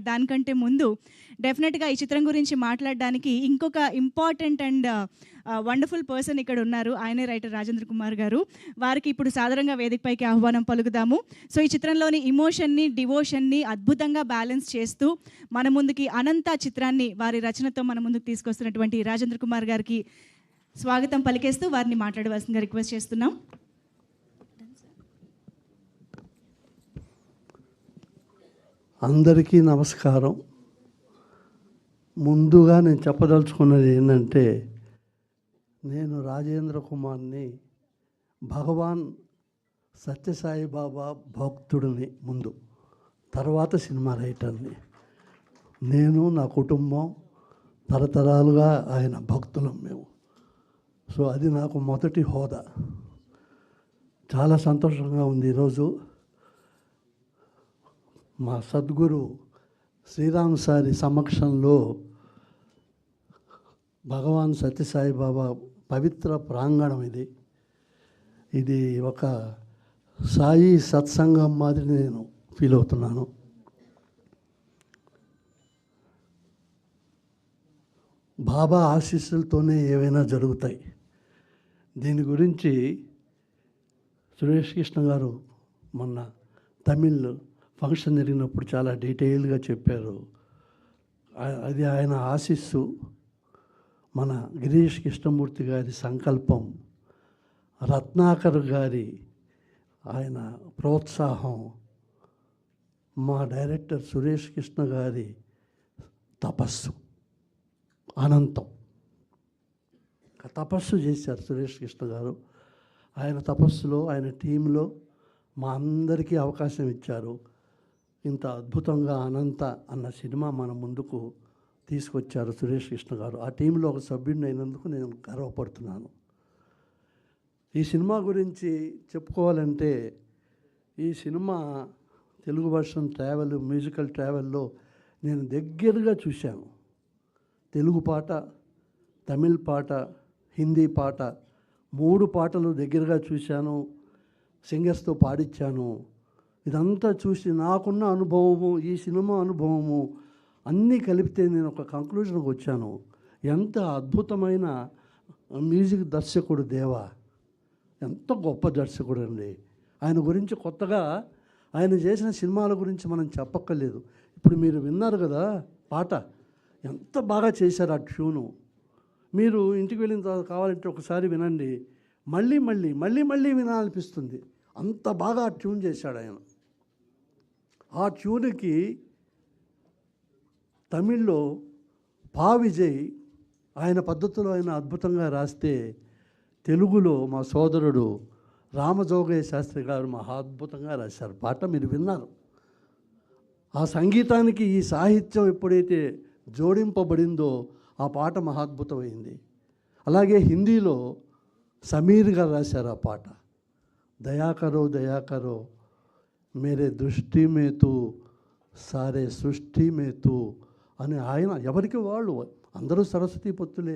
దానికంటే ముందు డెఫినెట్గా ఈ చిత్రం గురించి మాట్లాడడానికి ఇంకొక ఇంపార్టెంట్ అండ్ వండర్ఫుల్ పర్సన్ ఇక్కడ ఉన్నారు. ఆయనే రైటర్ రాజేంద్ర కుమార్ గారు. వారికి ఇప్పుడు సాధారణంగా వేదికపైకి ఆహ్వానం పలుకుదాము. సో ఈ చిత్రంలోని ఇమోషన్ని, డివోషన్ని అద్భుతంగా బ్యాలెన్స్ చేస్తూ మన ముందుకి అనంత చిత్రాన్ని వారి రచనతో మన ముందుకు తీసుకొస్తున్నటువంటి రాజేంద్ర కుమార్ గారికి స్వాగతం పలికేస్తూ వారిని మాట్లాడవలసిందిగా రిక్వెస్ట్ చేస్తున్నాం. అందరికీ నమస్కారం. ముందుగా నేను చెప్పదలుచుకున్నది ఏంటంటే, నేను రాజేంద్ర కుమార్ని భగవాన్ సత్యసాయి బాబా భక్తుడిని ముందు, తర్వాత సినిమా రైటర్ని. నేను నా కుటుంబం తరతరాలుగా ఆయన భక్తులం మేము. సో అది నాకు మొదటి హోదా. చాలా సంతోషంగా ఉంది ఈరోజు మా సద్గురు శ్రీరామ్ సారి సమక్షంలో భగవాన్ సత్యసాయి బాబా పవిత్ర ప్రాంగణం ఇది ఒక సాయి సత్సంగం మాదిరి నేను ఫీల్ అవుతున్నాను. బాబా ఆశీస్సులతోనే ఏవైనా జరుగుతాయి. దీని గురించి సురేష్ కృష్ణ గారు మొన్న తమిళ్ ఫంక్షన్ జరిగినప్పుడు చాలా డీటెయిల్గా చెప్పారు. అది ఆయన ఆశీస్సు, మన గిరీష్ కృష్ణమూర్తి గారి సంకల్పం, రత్నాకర్ గారి ఆయన ప్రోత్సాహం, మా డైరెక్టర్ సురేష్ కృష్ణ గారి తపస్సు అనంతం. తపస్సు చేశారు సురేష్ కృష్ణ గారు. ఆయన తపస్సులో, ఆయన టీంలో మా అందరికీ అవకాశం ఇచ్చారు. ఇంత అద్భుతంగా అనంత అన్న సినిమా మన ముందుకు తీసుకొచ్చారు సురేష్ కృష్ణ గారు. ఆ టీంలో ఒక సభ్యుడిని అయినందుకు నేను గర్వపడుతున్నాను. ఈ సినిమా గురించి చెప్పుకోవాలంటే, ఈ cinema Telugu version travel, musical ట్రావెల్లో నేను దగ్గరగా చూశాను. తెలుగు పాట, తమిళ్ పాట, హిందీ పాట, 3 పాటలు దగ్గరగా చూశాను. సింగర్స్తో పాడించాను. ఇదంతా చూసి నాకున్న అనుభవము, ఈ సినిమా అనుభవము అన్నీ కలిపితే నేను ఒక కంక్లూజన్కి వచ్చాను. ఎంత అద్భుతమైన మ్యూజిక్ దర్శకుడు దేవా, ఎంత గొప్ప దర్శకుడు అండి. ఆయన గురించి కొత్తగా ఆయన చేసిన సినిమాల గురించి మనం చెప్పక్కర్లేదు. ఇప్పుడు మీరు విన్నారు కదా పాట, ఎంత బాగా చేశారు ఆ ట్యూను. మీరు ఇంటికి వెళ్ళిన తర్వాత కావాలంటే ఒకసారి వినండి, మళ్ళీ మళ్ళీ మళ్ళీ మళ్ళీ వినాలనిపిస్తుంది. అంత బాగా ఆ ట్యూన్ చేశాడు ఆయన. ఆ ట్యూన్కి తమిళ్లో పా విజయ్ ఆయన పద్ధతిలో ఆయన అద్భుతంగా రాస్తే, తెలుగులో మా సోదరుడు రామజోగయ్య శాస్త్రి గారు మహా అద్భుతంగా రాశారు. పాట మీరు విన్నారు. ఆ సంగీతానికి ఈ సాహిత్యం ఎప్పుడైతే జోడింపబడిందో ఆ పాట మహాద్భుతమైంది. అలాగే హిందీలో సమీర్ గారు రాశారు ఆ పాట. దయాకరో దయాకరో మేరే దృష్టి మే తూ సారే సృష్టి మే తూ అని ఆయన, ఎవరికి వాళ్ళు అందరూ సరస్వతి పొత్తులే,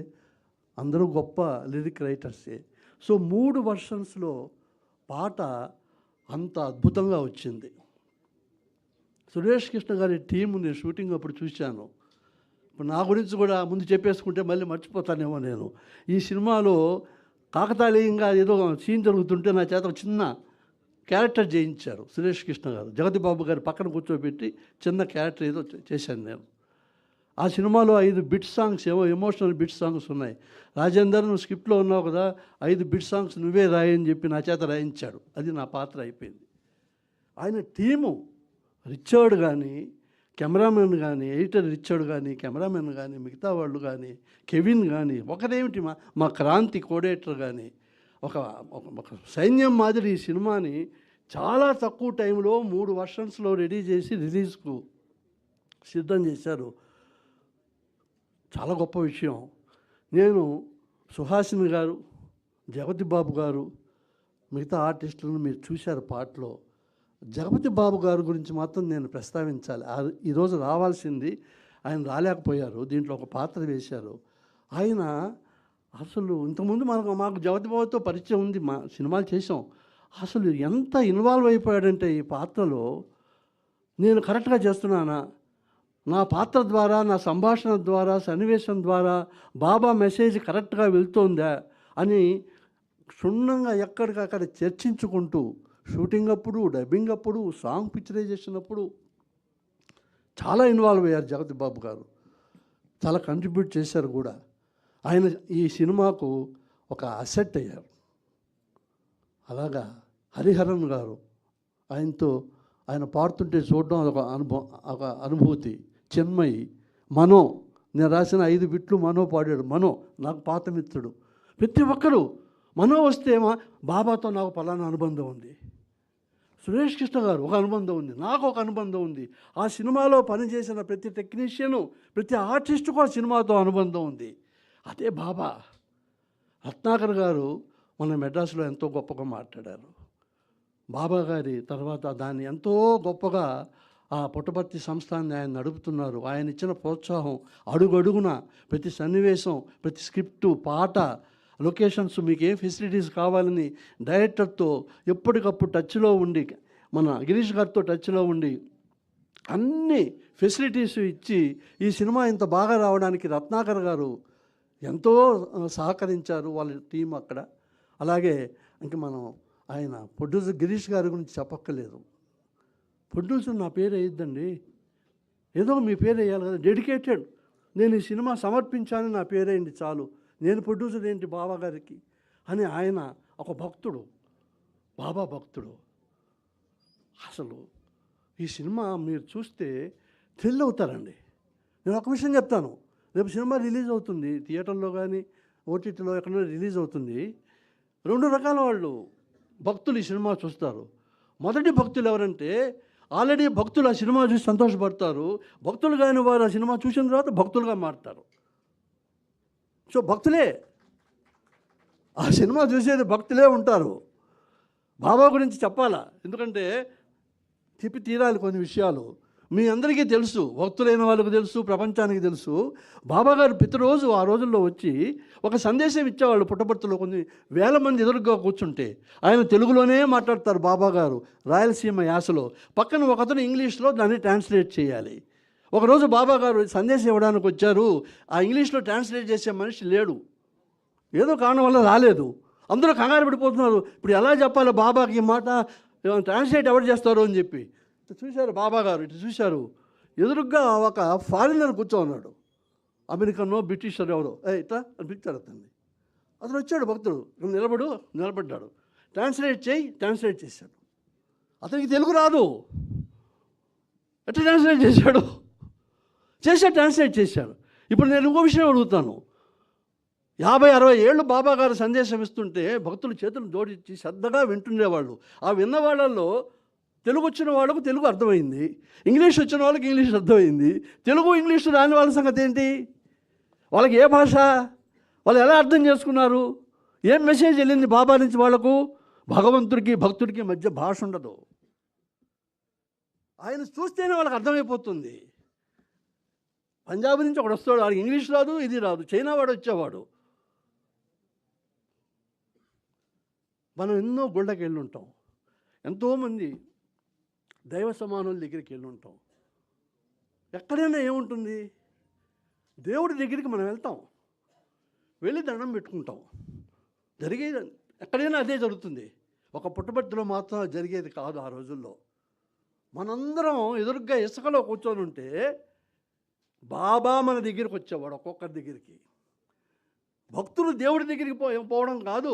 అందరూ గొప్ప లిరిక్ రైటర్సే. సో 3 వర్షన్స్లో పాట అంత అద్భుతంగా వచ్చింది. సురేష్ కృష్ణ గారి టీము నేను షూటింగ్ అప్పుడు చూశాను. ఇప్పుడు నా గురించి కూడా ముందు చెప్పేసుకుంటే మళ్ళీ మర్చిపోతానేమో నేను. ఈ సినిమాలో కాకతాళీయంగా ఏదో సీన్ జరుగుతుంటే నా చేత చిన్న క్యారెక్టర్ చేయించారు సురేష్ కృష్ణ గారు. జగతి బాబు గారు పక్కన కూర్చోబెట్టి చిన్న క్యారెక్టర్ ఏదో చేశాను నేను. ఆ సినిమాలో 5 బిట్ సాంగ్స్, ఏమో ఎమోషనల్ బిట్ సాంగ్స్ ఉన్నాయి. రాజేందర్, నువ్వు స్క్రిప్ట్లో ఉన్నావు కదా, 5 బిట్ సాంగ్స్ నువ్వే రాయని చెప్పి నా చేత రాయించాడు. అది నా పాత్ర అయిపోయింది. ఆయన టీము రిచర్డ్ కానీ, కెమెరామెన్ కానీ, ఎడిటర్ రిచర్డ్ కానీ, కెమెరామెన్ కానీ, మిగతా వాళ్ళు కానీ, కెవిన్ కానీ, ఒకరేమిటి మా క్రాంతి కోడేటర్ కానీ, ఒక సైన్యం మాదిరి ఈ సినిమాని చాలా తక్కువ టైంలో 3 వర్షన్స్లో రెడీ చేసి రిలీజ్కు సిద్ధం చేశారు. చాలా గొప్ప విషయం. నేను సుహాసిని గారు, జగతి బాబు గారు, మిగతా ఆర్టిస్టులను మీరు చూశారు పాటలో. జగపతి బాబు గారి గురించి మాత్రం నేను ప్రస్తావించాలి. ఈరోజు రావాల్సింది ఆయన రాలేకపోయారు. దీంట్లో ఒక పాత్ర వేశారు. ఆయన అసలు ఇంతకుముందు మాకు జగపతి బాబుతో పరిచయం ఉంది, మా సినిమాలు చేసాం. అసలు ఎంత ఇన్వాల్వ్ అయిపోయాడంటే ఈ పాత్రలో, నేను కరెక్ట్గా చేస్తున్నానా, నా పాత్ర ద్వారా, నా సంభాషణ ద్వారా, సన్నివేశం ద్వారా బాబా మెసేజ్ కరెక్ట్గా వెళ్తోందా అని క్షుణ్ణంగా ఎక్కడికక్కడ చర్చించుకుంటూ షూటింగ్ అప్పుడు, డబ్బింగ్ అప్పుడు, సాంగ్ పిక్చరైజేషన్ అప్పుడు చాలా ఇన్వాల్వ్ అయ్యారు జగతి బాబు గారు. చాలా కంట్రిబ్యూట్ చేశారు కూడా. ఆయన ఈ సినిమాకు ఒక అసెట్ అయ్యారు. అలాగా హరిహరన్ గారు, ఆయనతో ఆయన పాడుతుంటే చూడడం ఒక అనుభూతి. చిన్మయి, మనో, నేను రాసిన 5 బిట్లు మనో పాడాడు. మనో నాకు పాత మిత్రుడు. ప్రతి ఒక్కరూ మనో వస్తే బాబాతో నాకు పలానా అనుబంధం ఉంది, సురేష్ కృష్ణ గారు ఒక అనుబంధం ఉంది, నాకు ఒక అనుబంధం ఉంది. ఆ సినిమాలో పనిచేసిన ప్రతి టెక్నీషియను, ప్రతి ఆర్టిస్టుకు ఆ సినిమాతో అనుబంధం ఉంది. అదే బాబా. రత్నాకర్ గారు మన మెడ్రాస్లో ఎంతో గొప్పగా మాట్లాడారు. బాబా గారి తర్వాత దాన్ని ఎంతో గొప్పగా ఆ పుట్టపర్తి సంస్థాన్ని ఆయన నడుపుతున్నారు. ఆయన ఇచ్చిన ప్రోత్సాహం అడుగడుగున, ప్రతి సన్నివేశం, ప్రతి స్క్రిప్టు, పాట, లొకేషన్స్, మీకు ఏ ఫెసిలిటీస్ కావాలని డైరెక్టర్తో ఎప్పటికప్పుడు టచ్లో ఉండి, మన గిరీష్ గారితో టచ్లో ఉండి అన్ని ఫెసిలిటీస్ ఇచ్చి ఈ సినిమా ఇంత బాగా రావడానికి రత్నాకర్ గారు ఎంతో సహకరించారు, వాళ్ళ టీం అక్కడ. అలాగే ఇంక మనం ఆయన ప్రొడ్యూసర్ గిరీష్ గారి గురించి చెప్పక్కర్లేదు. ప్రొడ్యూసర్ నా పేరు వేయద్దండి, ఏదో మీ పేరు వేయాలి కదా, డెడికేటెడ్. నేను ఈ సినిమా సమర్పించాను, నా పేరేంటి చాలు, నేను ప్రొడ్యూసర్ ఏంటి బాబా గారికి అని ఆయన ఒక భక్తుడు, బాబా భక్తుడు. అసలు ఈ సినిమా మీరు చూస్తే థ్రిల్ అవుతారండి. నేను ఒక విషయం చెప్తాను, రేపు సినిమా రిలీజ్ అవుతుంది, థియేటర్లో కానీ ఓటీటీలో ఎక్కడైనా రిలీజ్ అవుతుంది. 2 రకాల వాళ్ళు భక్తులు ఈ సినిమా చూస్తారు. మొదటి భక్తులు ఎవరంటే, ఆల్రెడీ భక్తులు ఆ సినిమా చూసి సంతోషపడతారు. భక్తులు కాని వారు ఆ సినిమా చూసిన తర్వాత భక్తులుగా మారుతారు. సో భక్తులే, ఆ సినిమా చూసేది భక్తులే ఉంటారు. బాబా గురించి చెప్పాలా, ఎందుకంటే చెప్పి తీరాలి కొన్ని విషయాలు. మీ అందరికీ తెలుసు, భక్తులైన వాళ్ళకు తెలుసు, ప్రపంచానికి తెలుసు. బాబా గారు ప్రతిరోజు ఆ రోజుల్లో వచ్చి ఒక సందేశం ఇచ్చేవాళ్ళు. పుట్టపర్తిలో కొన్ని వేల మంది ఎదురుగా కూర్చుంటే ఆయన తెలుగులోనే మాట్లాడతారు బాబా గారు, రాయలసీమ యాసలో. పక్కన ఒకతను ఇంగ్లీష్లో దాన్ని ట్రాన్స్లేట్ చేయాలి. ఒకరోజు బాబా గారు సందేశం ఇవ్వడానికి వచ్చారు, ఆ ఇంగ్లీష్లో ట్రాన్స్లేట్ చేసే మనిషి లేడు, ఏదో కారణం వల్ల రాలేదు. అందరూ కంగారు పడిపోతున్నారు, ఇప్పుడు ఎలా చెప్పాలి బాబాకి ఈ మాట, ట్రాన్స్లేట్ ఎవరు చేస్తారు అని చెప్పి. చూశారు బాబా గారు, ఇటు చూశారు, ఎదురుగ్గా ఒక ఫారినర్ కూర్చోన్నాడు, అమెరికనో బ్రిటిషర్ ఎవరో, ఇట్లా అని పిలిచారు అతన్ని. అతను వచ్చాడు, భక్తుడు నిలబడ్డాడు, ట్రాన్స్లేట్ ట్రాన్స్లేట్ చేశాడు. అతనికి తెలుగు రాదు, ఎట్లా ట్రాన్స్లేట్ చేశాడు ట్రాన్స్లేట్ చేశాడు. ఇప్పుడు నేను ఇంకో విషయం అడుగుతాను, 50-60 ఏళ్ళు బాబా గారు సందేశం ఇస్తుంటే భక్తులు చేతులు జోడించి శ్రద్ధగా వింటుండేవాళ్ళు. ఆ విన్న వాళ్ళల్లో తెలుగు వచ్చిన వాళ్ళకు తెలుగు అర్థమైంది, ఇంగ్లీష్ వచ్చిన వాళ్ళకి ఇంగ్లీష్ అర్థమైంది. తెలుగు ఇంగ్లీష్ రాని వాళ్ళ సంగతి ఏంటి? వాళ్ళకి ఏ భాష, వాళ్ళు ఎలా అర్థం చేసుకున్నారు? ఏం మెసేజ్ వెళ్ళింది బాబా నుంచి వాళ్ళకు? భగవంతుడికి భక్తుడికి మధ్య భాష ఉండదు. ఆయన చూస్తేనే వాళ్ళకి అర్థమైపోతుంది. పంజాబ్ నుంచి ఒకడు వస్తాడు, వాడికి ఇంగ్లీష్ రాదు, ఇది రాదు, చైనా వాడు వచ్చేవాడు. మనం ఎన్నో గుళ్ళకి వెళ్ళి ఉంటాం, ఎంతోమంది దైవ సమానుల దగ్గరికి వెళ్ళి ఉంటాం. ఎక్కడైనా ఏముంటుంది, దేవుడి దగ్గరికి మనం వెళ్తాం, వెళ్ళి దండం పెట్టుకుంటాం. జరిగేది ఎక్కడైనా అదే జరుగుతుంది. ఒక పుట్టపర్తిలో మాత్రం జరిగేది కాదు. ఆ రోజుల్లో మనందరం ఎదురుగ్గా ఇసుకలో కూర్చొని ఉంటే బాబా మన దగ్గరికి వచ్చేవాడు. ఒక్కొక్కరి దగ్గరికి భక్తులు దేవుడి దగ్గరికి పోవడం కాదు,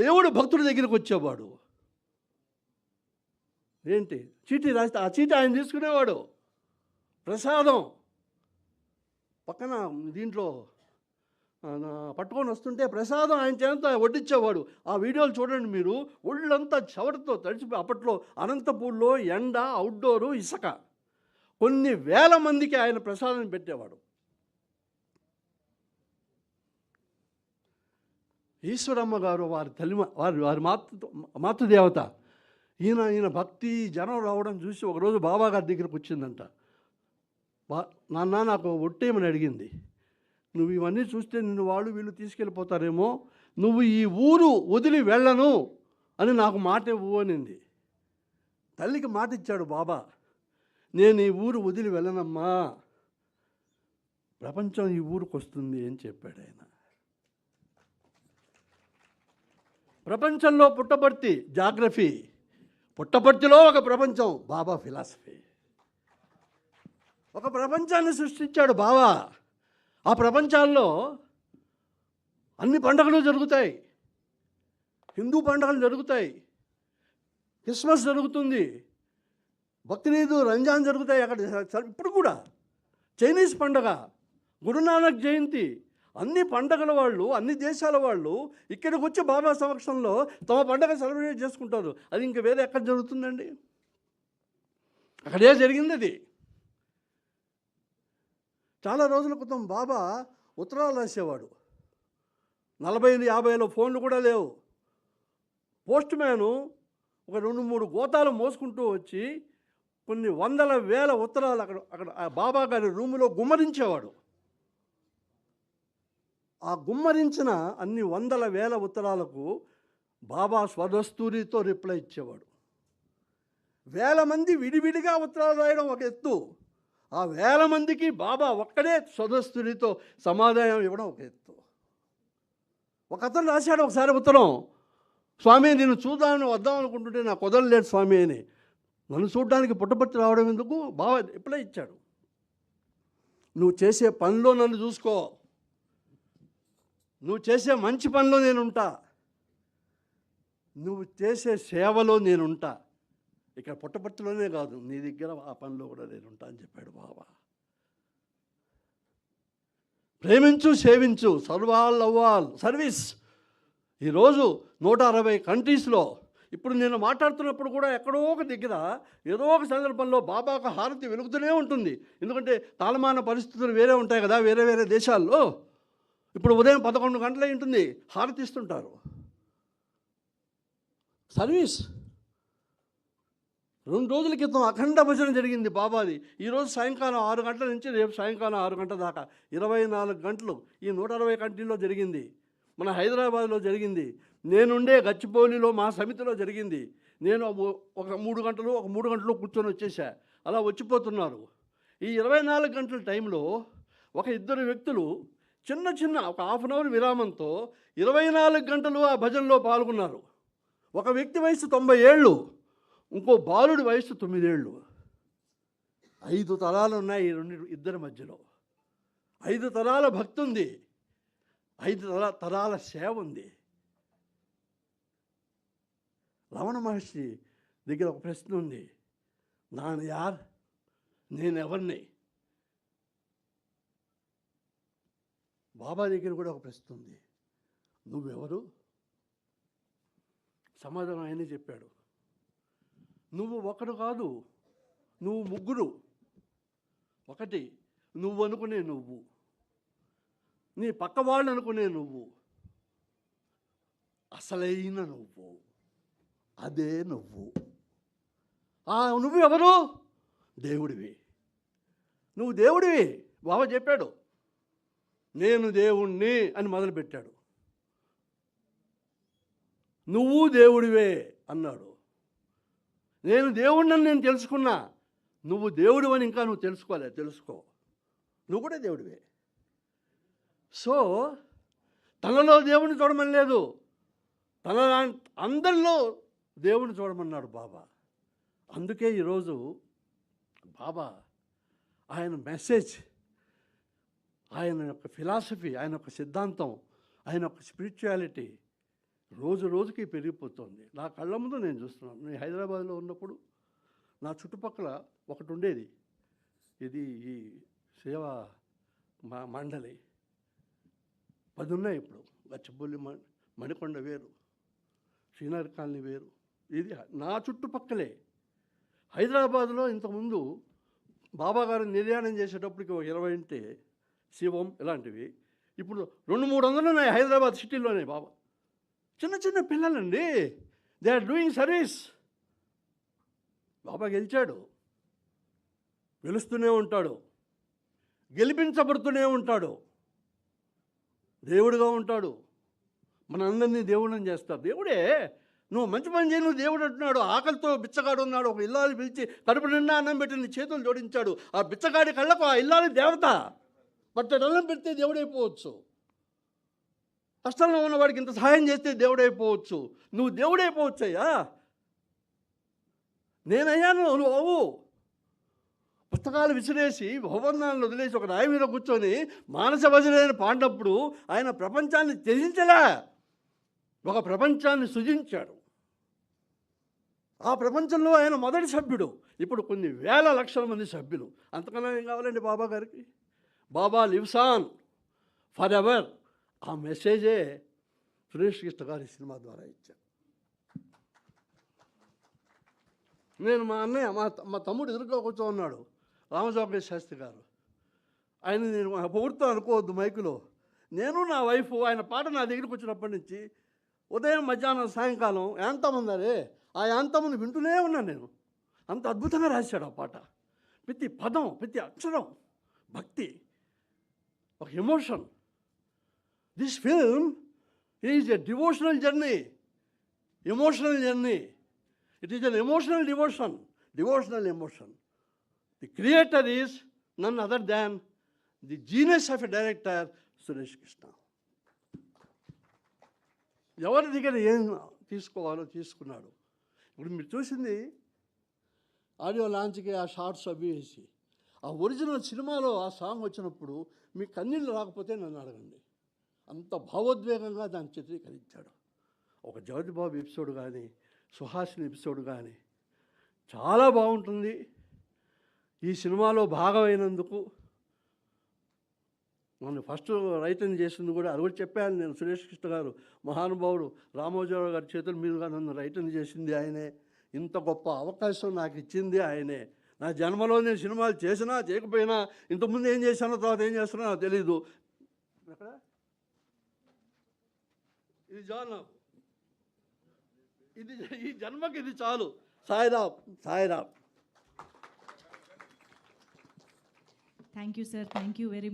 దేవుడు భక్తుడి దగ్గరికి వచ్చేవాడు. ఏంటి, చీటీ రాస్తే ఆ చీటీ ఆయన తీసుకునేవాడు. ప్రసాదం పక్కన దీంట్లో పట్టుకొని వస్తుంటే ప్రసాదం ఆయన చేత వడ్డించేవాడు. ఆ వీడియోలు చూడండి మీరు, ఒళ్ళంతా చెవటతో తడిచిపోయి. అప్పట్లో అనంతపూర్లో ఎండ, అవుట్డోరు, ఇసుక, కొన్ని వేల మందికి ఆయన ప్రసాదం పెట్టేవాడు. ఈశ్వరమ్మ గారు వారి తల్లి, వారి మాతృదేవత. ఈయన భక్తి జనం రావడం చూసి ఒకరోజు బాబా గారి దగ్గరికి వచ్చిందంట. నాన్న నాకు ఒట్టేయమని అడిగింది. నువ్వు ఇవన్నీ చూస్తే నిన్ను వాళ్ళు వీళ్ళు తీసుకెళ్ళిపోతారేమో, నువ్వు ఈ ఊరు వదిలి వెళ్ళను అని నాకు మాట ఇవ్వు అనింది. తల్లికి మాట ఇచ్చాడు బాబా, నేను ఈ ఊరు వదిలి వెళ్ళనమ్మా, ప్రపంచం ఈ ఊరికి వస్తుంది అని చెప్పాడు ఆయన. ప్రపంచంలో పుట్టపర్తి జాగ్రఫీ, పుట్టపర్తిలో ఒక ప్రపంచం బాబా ఫిలాసఫీ. ఒక ప్రపంచాన్ని సృష్టించాడు బాబా. ఆ ప్రపంచాల్లో అన్ని పండుగలు జరుగుతాయి. హిందూ పండుగలు జరుగుతాయి, క్రిస్మస్ జరుగుతుంది, బక్రీదు, రంజాన్ జరుగుతాయి. అక్కడ ఇప్పుడు కూడా చైనీస్ పండగ, గురునానక్ జయంతి, అన్ని పండగల వాళ్ళు, అన్ని దేశాల వాళ్ళు ఇక్కడికి వచ్చి బాబా సమక్షంలో తమ పండగ సెలబ్రేట్ చేసుకుంటారు. అది ఇంక వేరే ఎక్కడ జరుగుతుందండి? అక్కడే జరిగింది అది. చాలా రోజుల క్రితం బాబా ఉత్తరాలు రాసేవాడు. 40-50 ఫోన్లు కూడా లేవు. పోస్ట్ మ్యాను ఒక 2-3 గోతాలు మోసుకుంటూ వచ్చి కొన్ని వందల వేల ఉత్తరాలు అక్కడ ఆ బాబా గారి రూములో గుమ్మరించేవాడు. ఆ గుమ్మరించిన అన్ని వందల వేల ఉత్తరాలకు బాబా స్వదస్తూరితో రిప్లై ఇచ్చేవాడు. వేల మంది విడివిడిగా ఉత్తరాలు రాయడం ఒక ఎత్తు, ఆ వేల మందికి బాబా ఒక్కడే స్వదస్తూరితో సమాధానం ఇవ్వడం ఒక ఎత్తు. ఒక అతను రాశాడు ఒకసారి ఉత్తరం, స్వామి నేను చూద్దామని వద్దాం అనుకుంటుంటే నాకు కుదరలేదు స్వామి అని. నన్ను చూడడానికి పుట్టపర్తి రావడం ఎందుకు? బాబా రిప్లై ఇచ్చాడు, నువ్వు చేసే పనిలో నన్ను చూసుకో, నువ్వు చేసే మంచి పనిలో నేనుంటా, నువ్వు చేసే సేవలో నేనుంటా. ఇక్కడ పుట్టపర్తిలోనే కాదు, నీ దగ్గర ఆ పనిలో కూడా నేనుంటా అని చెప్పాడు బాబా. ప్రేమించు, సేవించు, సర్వాల్ అవ్వాల్ సర్వీస్. ఈరోజు 160 కంట్రీస్లో ఇప్పుడు నేను మాట్లాడుతున్నప్పుడు కూడా ఎక్కడో ఒక దగ్గర ఏదో ఒక సందర్భంలో బాబాకు హారతి వెలుగుతూనే ఉంటుంది. ఎందుకంటే తాళమాన పరిస్థితులు వేరే ఉంటాయి కదా వేరే వేరే దేశాల్లో. ఇప్పుడు ఉదయం 11 గంటలై ఉంటుంది, హారతి ఇస్తుంటారు. సర్వీస్. 2 రోజుల క్రితం అఖండ భజన జరిగింది బాబాది. ఈరోజు సాయంకాలం 6 గంటల నుంచి రేపు సాయంకాలం 6 గంటల దాకా 24 గంటలు ఈ 160 కంట్రీల్లో జరిగింది. మన హైదరాబాద్లో జరిగింది, నేనుండే గచ్చిబౌలిలో మా సమితిలో జరిగింది. నేను ఒక 3 గంటలు కూర్చొని వచ్చేసా. అలా వచ్చిపోతున్నారు. ఈ 24 గంటల టైంలో ఒక 2 వ్యక్తులు చిన్న ఒక హాఫ్ అన్ అవర్ విరామంతో 24 గంటలు ఆ భజనలో పాల్గొన్నారు. ఒక వ్యక్తి వయసు 90 ఏళ్ళు, ఇంకో బాలుడి వయసు 9 ఏళ్ళు. 5 తరాలు ఉన్నాయి ఈ ఇద్దరి మధ్యలో. 5 తరాల భక్తి ఉంది, 5 తరాల సేవ ఉంది. రమణ మహర్షి దగ్గర ఒక ప్రశ్న ఉంది, నాన్న యార్, నేనెవరిని? బాబా దగ్గర కూడా ఒక ప్రశ్న ఉంది, నువ్వెవరు? సమాధానం ఆయనే చెప్పాడు, నువ్వు ఒకడు కాదు, నువ్వు ముగ్గురు. ఒకటి నువ్వు అనుకునే నువ్వు, నీ పక్క వాళ్ళు అనుకునే నువ్వు, అసలైన నువ్వు, అదే నువ్వు. నువ్వు ఎవరు? దేవుడివి. నువ్వు దేవుడివి. బాబా చెప్పాడు, నేను దేవుణ్ణి అని మొదలుపెట్టాడు. నువ్వు దేవుడివే అన్నాడు. నేను దేవుడిని నేను తెలుసుకున్నా, నువ్వు దేవుడు అని ఇంకా నువ్వు తెలుసుకోలే, తెలుసుకో, నువ్వు కూడా దేవుడివే. సో తనలో దేవుడిని చూడమని లేదు, తన అందరిలో దేవుడిని చూడమన్నాడు బాబా. అందుకే ఈరోజు బాబా ఆయన మెసేజ్, ఆయన యొక్క ఫిలాసఫీ, ఆయన యొక్క సిద్ధాంతం, ఆయన యొక్క స్పిరిచువాలిటీ రోజు రోజుకి పెరిగిపోతుంది. నా కళ్ళ ముందు నేను చూస్తున్నాను. నేను హైదరాబాద్లో ఉన్నప్పుడు నా చుట్టుపక్కల ఒకటి ఉండేది, ఇది ఈ సేవా మండలి. 10 ఉన్నాయి ఇప్పుడు. గచ్చిబౌలి, మణికొండ వేరు, శ్రీనగర్ కాలనీ వేరు. ఇది నా చుట్టుపక్కలే. హైదరాబాద్లో ఇంతకుముందు బాబా గారు నిర్యాణం చేసేటప్పటికి 20 ఉంటే శివం ఇలాంటివి. ఇప్పుడు 200-300 ఉన్నాయి హైదరాబాద్ సిటీలోనే. బాబా చిన్న పిల్లలండి, దే ఆర్ డూయింగ్ సర్వీస్. బాబా గెలిచాడు, గెలుస్తూనే ఉంటాడు, గెలిపించబడుతూనే ఉంటాడు, దేవుడిగా ఉంటాడు, మనందరినీ దేవుళ్ళని చేస్తారు. దేవుడే నువ్వు మంచి పని చేయి, నువ్వు దేవుడు అంటున్నాడు. ఆకలితో బిచ్చగాడు ఉన్నాడు, ఒక ఇల్లాలు పిలిచి కడుపు నిండా అన్నం పెట్టి నీ చేతులు జోడించాడు. ఆ బిచ్చగాడి కళ్ళకు ఆ ఇల్లాలి దేవత. బట్ అన్నం పెడితే దేవుడైపోవచ్చు. కష్టంలో ఉన్నవాడికి ఇంత సహాయం చేస్తే దేవుడైపోవచ్చు. నువ్వు దేవుడైపోవచ్చు అయ్యా. నేనయ్యాను, నువ్వు అవ్వు. పుస్తకాలు విసిరేసి భవనాలను వదిలేసి ఒక రాయి మీద కూర్చొని మానస భజనని పాడినప్పుడు ఆయన ప్రపంచాన్ని త్యజించలే, ఒక ప్రపంచాన్ని సృజించాడు. ఆ ప్రపంచంలో ఆయన మొదటి సభ్యుడు. ఇప్పుడు కొన్ని వేల లక్షల మంది సభ్యులు. అంతకన్నా ఏం కావాలండి బాబా గారికి? బాబా లివ్స్ ఆన్ ఫర్ ఎవర్. ఆ మెసేజే సురేష్ కృష్ణ గారి సినిమా ద్వారా ఇచ్చాను. నేను మా అన్నయ్య మా తమ్ముడు ఎదురుగా కూర్చో ఉన్నాడు, రామజోగయ్య శాస్త్రి గారు. ఆయన నేను పొగుడుతూ అనుకోవద్దు మైకులో. నేను నా వైఫ్ ఆయన పాట నా దగ్గరికి వచ్చినప్పటి నుంచి ఉదయం మధ్యాహ్నం సాయంకాలం యాంతం ఉందరే, ఆ యాంతమును వింటూనే ఉన్నాను నేను. అంత అద్భుతంగా రాశాడు ఆ పాట. ప్రతి పదం, ప్రతి అక్షరం భక్తి, ఒక emotion. This film is a devotional journey, emotional journey. It is an emotional devotional emotion. The creator is none other than the genius of a director, Suresh Krishna. ఎవరి దగ్గర ఏం తీసుకోవాలో తీసుకున్నాడు. ఇప్పుడు మీరు చూసింది ఆడియో లాంచ్కి ఆ షార్ట్స్ అవి వేసి, ఆ ఒరిజినల్ సినిమాలో ఆ సాంగ్ వచ్చినప్పుడు మీ కన్నీళ్ళు రాకపోతే నన్ను అడగండి. అంత భావోద్వేగంగా దాన్ని చిత్రీకరించాడు. ఒక జ్యోతిబాబు ఎపిసోడ్ కానీ, సుహాసిని ఎపిసోడ్ కానీ చాలా బాగుంటుంది. ఈ సినిమాలో భాగమైనందుకు నన్ను ఫస్ట్ రైటర్ని చేసింది కూడా అది కూడా చెప్పాను నేను. సురేష్ కృష్ణ గారు మహానుభావుడు, రామోజీరావు గారి చేతుల మీదుగా నన్ను రైటర్ని చేసింది ఆయనే. ఇంత గొప్ప అవకాశం నాకు ఇచ్చింది ఆయనే. నా జన్మలో నేను సినిమాలు చేసినా చేయకపోయినా ఇంతకుముందు ఏం చేశానో తర్వాత ఏం చేస్తున్నా నాకు తెలీదు. ఇది చాలు, ఇది ఈ జన్మకి ఇది చాలు. Sairam, Sairam. Thank you sir, thank you very much.